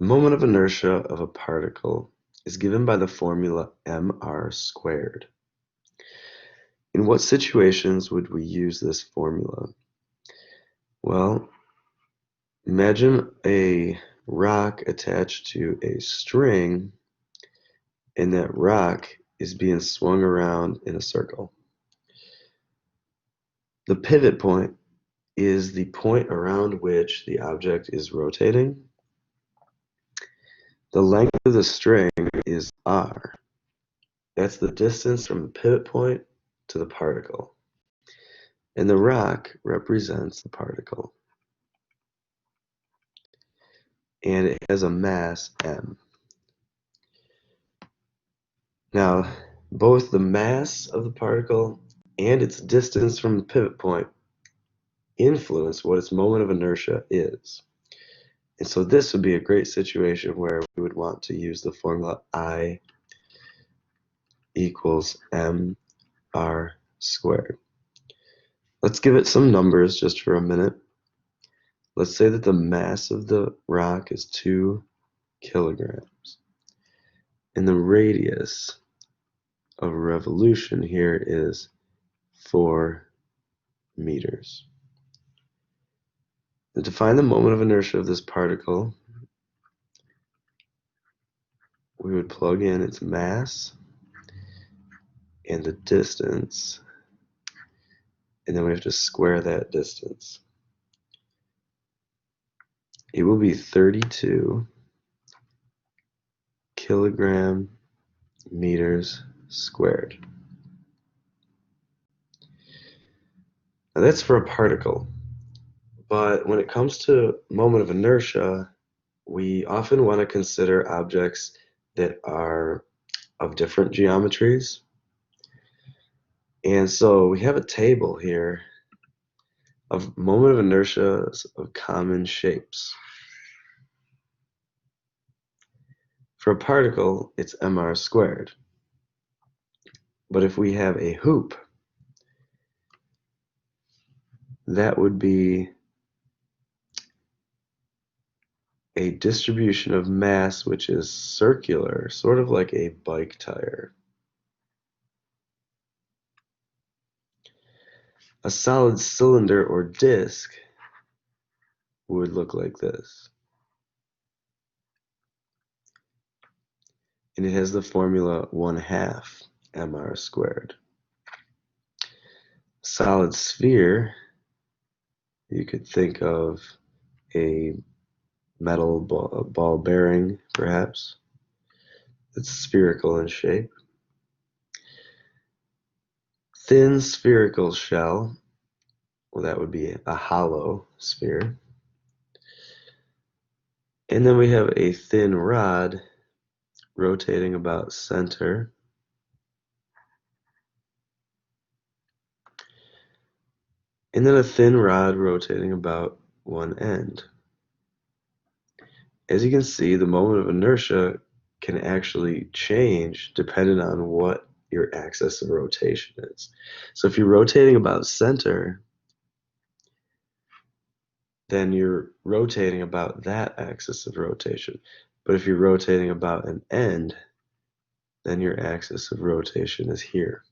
The moment of inertia of a particle is given by the formula mr squared. In what situations would we use this formula? Well, imagine a rock attached to a string, and that rock is being swung around in a circle. The pivot point is the point around which the object is rotating. The length of the string is r. That's the distance from the pivot point to the particle. And the rock represents the particle. And it has a mass m. Now, both the mass of the particle and its distance from the pivot point influence what its moment of inertia is. And so this would be a great situation where we would want to use the formula I equals mr squared. Let's give it some numbers just for a minute. Let's say that the mass of the rock is 2 kilograms. And the radius of a revolution here is 4 meters. And to find the moment of inertia of this particle, we would plug in its mass and the distance, and then we have to square that distance. It will be 32 kilogram meters squared. Now that's for a particle, but when it comes to moment of inertia, we often want to consider objects that are of different geometries. And so we have a table here of moment of inertia of common shapes. For a particle, it's mr squared. But if we have a hoop, that would be a distribution of mass which is circular, sort of like a bike tire. A solid cylinder or disc would look like this. And it has the formula 1/2 mr squared. Solid sphere, you could think of a metal ball bearing, perhaps. It's spherical in shape. Thin spherical shell, well, that would be a hollow sphere. And then we have a thin rod rotating about center. And then a thin rod rotating about one end. As you can see, the moment of inertia can actually change depending on what your axis of rotation is. So if you're rotating about center, then you're rotating about that axis of rotation. But if you're rotating about an end, then your axis of rotation is here.